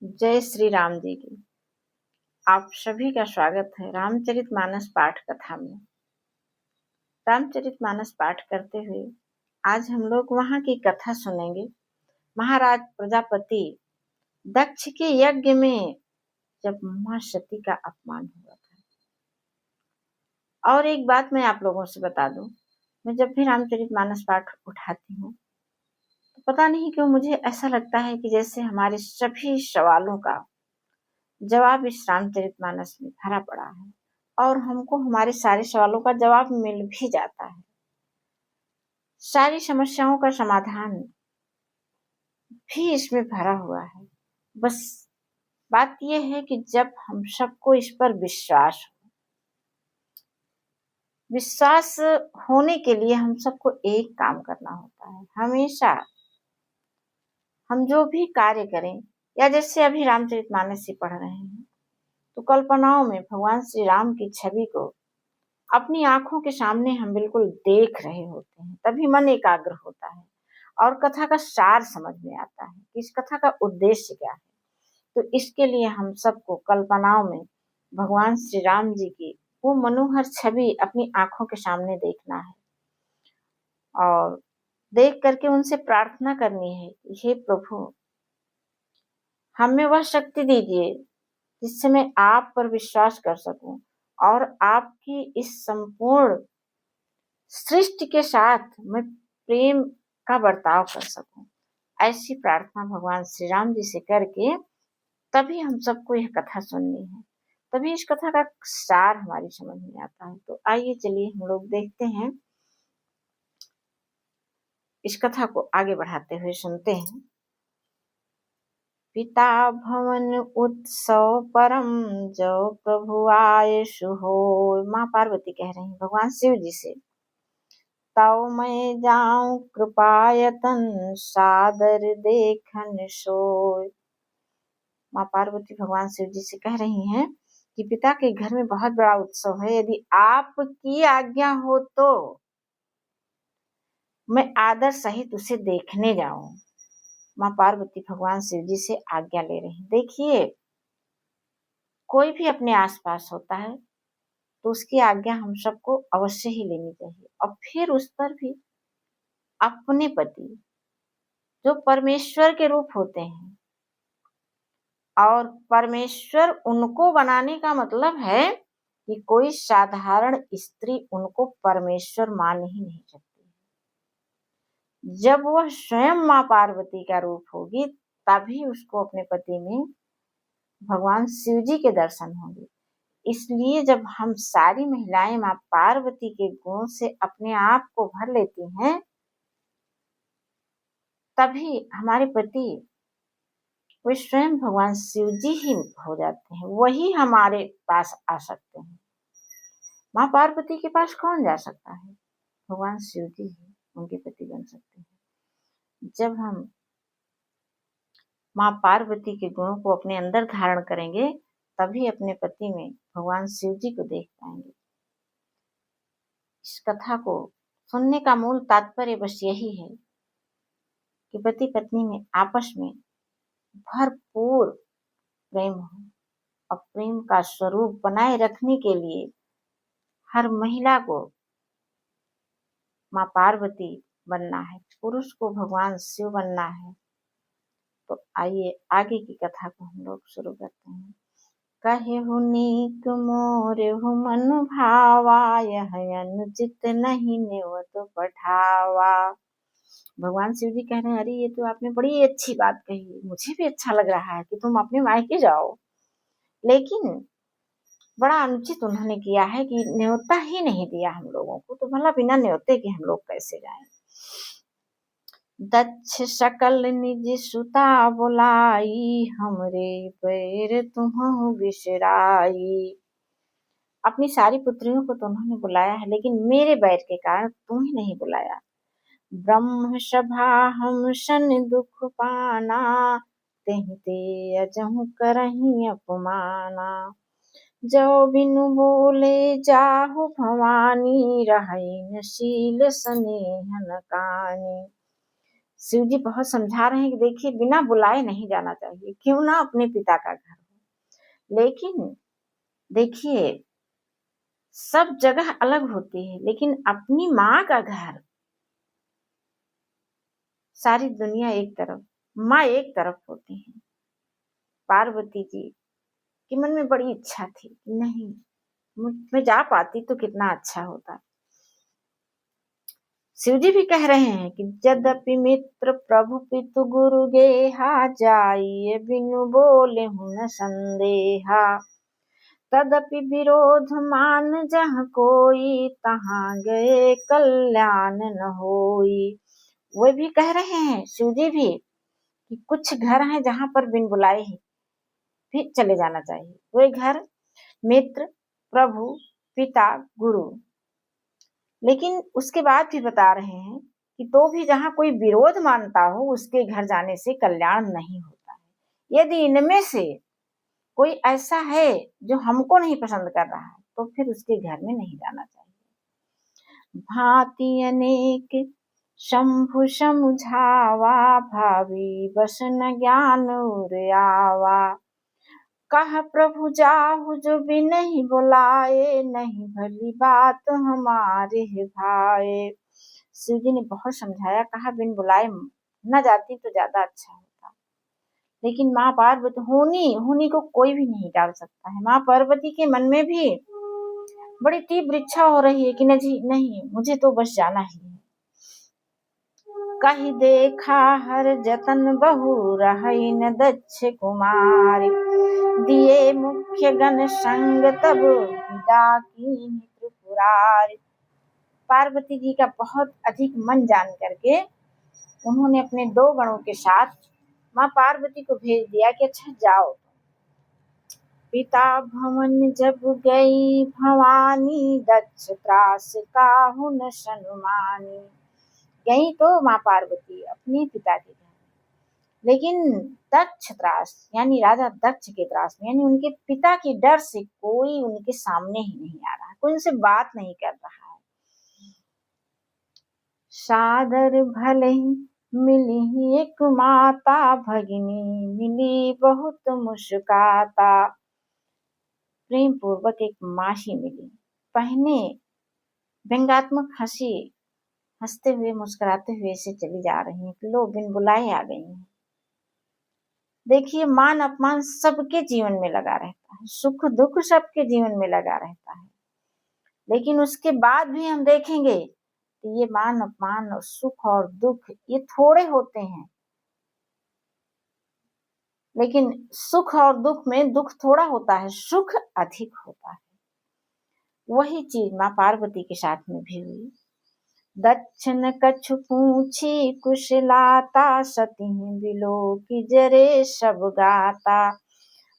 जय श्री राम जी की। आप सभी का स्वागत है रामचरितमानस पाठ कथा में। रामचरितमानस पाठ करते हुए आज हम लोग वहां की कथा सुनेंगे। महाराज प्रजापति दक्ष के यज्ञ में जब मां सती का अपमान हुआ था। और एक बात मैं आप लोगों से बता दूं, मैं जब भी रामचरितमानस पाठ उठाती हूँ तो पता नहीं क्यों मुझे ऐसा लगता है कि जैसे हमारे सभी सवालों का जवाब इस रामचरितमानस में भरा पड़ा है और हमको हमारे सारे सवालों का जवाब मिल भी जाता है। सारी समस्याओं का समाधान भी इसमें भरा हुआ है। बस बात यह है कि जब हम सबको इस पर विश्वास होने के लिए हम सबको एक काम करना होता है। हमेशा हम जो भी कार्य करें, या जैसे अभी रामचरितमानस ही पढ़ रहे हैं तो कल्पनाओं में भगवान श्री राम की छवि को अपनी आंखों के सामने हम बिल्कुल देख रहे होते हैं, तभी मन एकाग्र होता है और कथा का सार समझ में आता है कि इस कथा का उद्देश्य क्या है। तो इसके लिए हम सबको कल्पनाओं में भगवान श्री राम जी की वो मनोहर छवि अपनी आंखों के सामने देखना है और देख करके उनसे प्रार्थना करनी है कि हे प्रभु, हमें वह शक्ति दीजिए जिससे मैं आप पर विश्वास कर सकूं और आपकी इस संपूर्ण सृष्टि के साथ मैं प्रेम का बर्ताव कर सकूं। ऐसी प्रार्थना भगवान श्री राम जी से करके तभी हम सबको यह कथा सुननी है, तभी इस कथा का सार हमारी समझ में आता है। तो आइए चलिए हम लोग देखते हैं, इस कथा को आगे बढ़ाते हुए सुनते हैं। पिता भवन उत्सव परम जो प्रभु आए सुहो। माँ पार्वती कह रही हैं भगवान शिव जी से, तव मैं जाऊं कृपायतन सादर देखन सोय। माँ पार्वती भगवान शिव जी से कह रही हैं कि पिता के घर में बहुत बड़ा उत्सव है, यदि आपकी आज्ञा हो तो मैं आदर सहित उसे देखने जाऊं। माँ पार्वती भगवान शिव जी से आज्ञा ले रही। देखिए, कोई भी अपने आसपास होता है तो उसकी आज्ञा हम सबको अवश्य ही लेनी चाहिए। और फिर उस पर भी अपने पति जो परमेश्वर के रूप होते हैं, और परमेश्वर उनको बनाने का मतलब है कि कोई साधारण स्त्री उनको परमेश्वर मान ही नहीं सकती। जब वह स्वयं माँ पार्वती का रूप होगी तभी उसको अपने पति में भगवान शिव जी के दर्शन होंगे। इसलिए जब हम सारी महिलाएं माँ पार्वती के गुण से अपने आप को भर लेती हैं तभी हमारे पति वे स्वयं भगवान शिव जी ही हो जाते हैं, वही हमारे पास आ सकते हैं। माँ पार्वती के पास कौन जा सकता है? भगवान शिव जी ही उनके पति बन सकते हैं। जब हम माँ पार्वती के गुणों को अपने अंदर धारण करेंगे तभी अपने पति में भगवान शिव जी को देख पाएंगे। इस कथा को सुनने का मूल तात्पर्य बस यही है कि पति पत्नी में आपस में भरपूर प्रेम हो और प्रेम का स्वरूप बनाए रखने के लिए हर महिला को माँ पार्वती बनना है, पुरुष को भगवान शिव बनना है। तो आइए आगे की कथा को हम लोग शुरू करते हैं। कहेहु नीक मोरेहु मन भावा, यह अनुचित नहीं नेवत पठावा। भगवान शिव जी कह रहे हैं, अरे ये तो आपने बड़ी अच्छी बात कही, मुझे भी अच्छा लग रहा है कि तुम अपने मायके जाओ, लेकिन बड़ा अनुचित उन्होंने किया है कि न्योता ही नहीं दिया हम लोगों को, तो भला बिना न्योते के हम लोग कैसे जाएं। दक्ष सकल निज सुता बुलाई, हमरे पैर तुम्हु बिसराई। अपनी सारी पुत्रियों को तो उन्होंने बुलाया है, लेकिन मेरे बैर के कारण तुम्हें नहीं बुलाया। ब्रह्म सभा हम सन दुख पाना, तेहि ते अजहु करही अपमाना। जो बिनु बोले जाहु भवानी, रहै न शील स्नेह न कानी। शिव जी बहुत समझा रहे हैं कि देखिए बिना बुलाए नहीं जाना चाहिए, क्यों ना अपने पिता का घर हो। लेकिन देखिए सब जगह अलग होती है, लेकिन अपनी माँ का घर, सारी दुनिया एक तरफ, माँ एक तरफ होती है। पार्वती जी के मन में बड़ी इच्छा थी, नहीं मैं जा पाती तो कितना अच्छा होता। शिवजी भी कह रहे हैं कि यद्यपि मित्र प्रभु पितु गुरु गेहा, जाइए बिनु बोले हुन संदेहा। तदपि विरोध मान जहाँ कोई, तहाँ गए कल्याण न होई। वे भी कह रहे हैं शिवजी भी कि कुछ घर हैं जहाँ पर बिन बुलाए ही भी चले जाना चाहिए। वे घर मित्र प्रभु पिता गुरु, लेकिन उसके बाद भी बता रहे हैं कि तो भी जहाँ कोई विरोध मानता हो उसके घर जाने से कल्याण नहीं होता है। यदि इनमें से कोई ऐसा है जो हमको नहीं पसंद कर रहा है तो फिर उसके घर में नहीं जाना चाहिए। भांति अनेक शंभु समुझावा, भावी बस न ज्ञान उर आवा। कह प्रभु जाहु जो भी नहीं बुलाए, नहीं भली बात हमारे भाए। शिव जी ने बहुत समझाया, कहा बिन बुलाए न जाती तो ज्यादा अच्छा होता। लेकिन माँ पार्वती, होनी को कोई भी नहीं डाल सकता है। माँ पार्वती के मन में भी बड़ी तीव्र इच्छा हो रही है कि नहीं मुझे तो बस जाना ही है। कही देखा हर जतन बहु रही न दक्ष कुमारी, दिए मुख्य गण संग तब विदा कीन्ही त्रिपुरारी। पार्वती जी का बहुत अधिक मन जान करके उन्होंने अपने 2 गणों के साथ माँ पार्वती को भेज दिया कि अच्छा जाओ। पिता भवन जब गई भवानी, दक्ष त्रास काहू न सनुमानी। गई तो माँ पार्वती अपने पिता के घर, लेकिन दक्ष त्रास यानी राजा दक्ष के त्रास में, यानी उनके पिता के डर से कोई उनके सामने ही नहीं आ रहा, कोई उनसे बात नहीं कर रहा है। सादर भले ही मिली एक माता, भगिनी मिली बहुत मुस्काता। प्रेम पूर्वक एक मासी मिली, पहने व्यंगात्मक हंसी, हंसते हुए मुस्कुराते हुए से चली जा रही हैं। लो बिन बुलाए आ गई हैं। देखिए मान अपमान सबके जीवन में लगा रहता है, सुख दुख सबके जीवन में लगा रहता है, लेकिन उसके बाद भी हम देखेंगे कि ये मान अपमान और सुख और दुख ये थोड़े होते हैं, लेकिन सुख और दुख में दुख थोड़ा होता है, सुख अधिक होता है। वही चीज माँ पार्वती के साथ में भी हुई। दक्षिण कछु पूछी कुशलाता, सती बिलो की जरे सब गाता।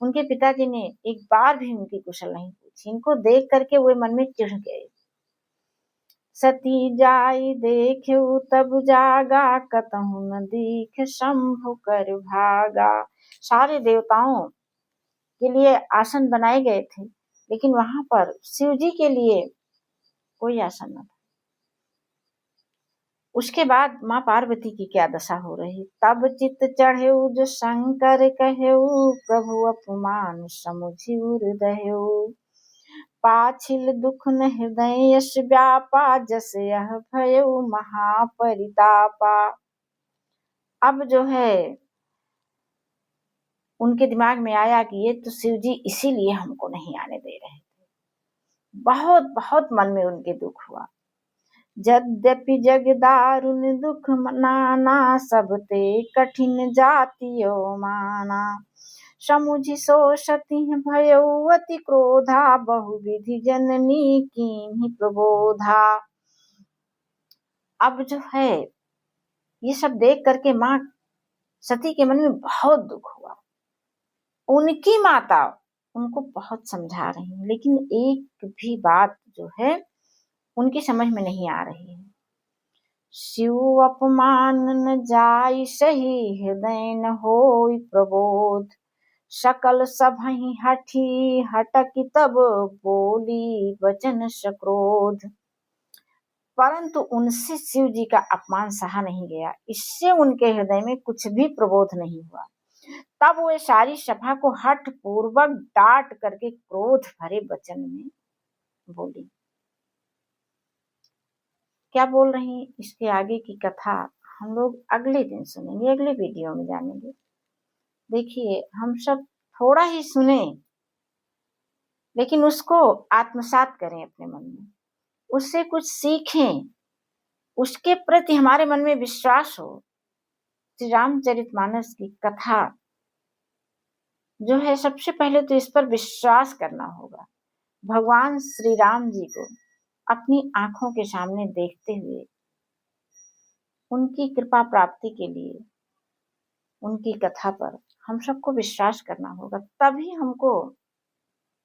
उनके पिताजी ने एक बार भी उनकी कुशल नहीं पूछी। इनको देख करके वो मन में चिढ़ गए। सती जाई देख्यु तब जागा, कतहु न दीख शंभु कर भागा। सारे देवताओं के लिए आसन बनाए गए थे, लेकिन वहां पर शिव जी के लिए कोई आसन न था। उसके बाद माँ पार्वती की क्या दशा हो रही। तब चित चढ़ेउ जो शंकर कहेउ, प्रभु अपमान समुझि उर्दहेउ। पाछिल दुख न हृदय यश व्यापा, जस यह भयउ महापरितापा। अब जो है उनके दिमाग में आया कि ये तो शिव जी इसीलिए हमको नहीं आने दे रहे थे। बहुत बहुत मन में उनके दुख हुआ। यद्यपि जग दारुण दुख नाना, सब ते कठिन जातियो माना। समुझि सोषति भयउ अति क्रोधा, बहुविधि जननी कीन्ही प्रबोधा। अब जो है ये सब देख करके माँ सती के मन में बहुत दुख हुआ। उनकी माता उनको बहुत समझा रही है, लेकिन एक भी बात जो है उनकी समझ में नहीं आ रही है। शिव अपमान न जाई सही, हृदय न होई प्रबोध। सकल सभहि हठी हटकी, तब बोली वचन सक्रोध। परंतु उनसे शिव जी का अपमान सहा नहीं गया। इससे उनके हृदय में कुछ भी प्रबोध नहीं हुआ। तब वे सारी सभा को हठ पूर्वक डांट करके क्रोध भरे वचन में बोली। क्या बोल रही हैं, इसके आगे की कथा हम लोग अगले दिन सुनेंगे, अगले वीडियो में जानेंगे। देखिए, हम सब थोड़ा ही सुने, लेकिन उसको आत्मसात करें अपने मन में, उससे कुछ सीखें, उसके प्रति हमारे मन में विश्वास हो। श्री रामचरितमानस की कथा जो है, सबसे पहले तो इस पर विश्वास करना होगा। भगवान श्री राम जी को अपनी आंखों के सामने देखते हुए उनकी कृपा प्राप्ति के लिए उनकी कथा पर हम सबको विश्वास करना होगा, तभी हमको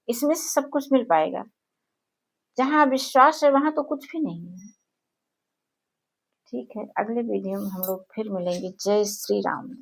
इसमें से सब कुछ मिल पाएगा। जहाँ विश्वास है वहां तो कुछ भी नहीं है। ठीक है, अगले वीडियो में हम लोग फिर मिलेंगे। जय श्री राम।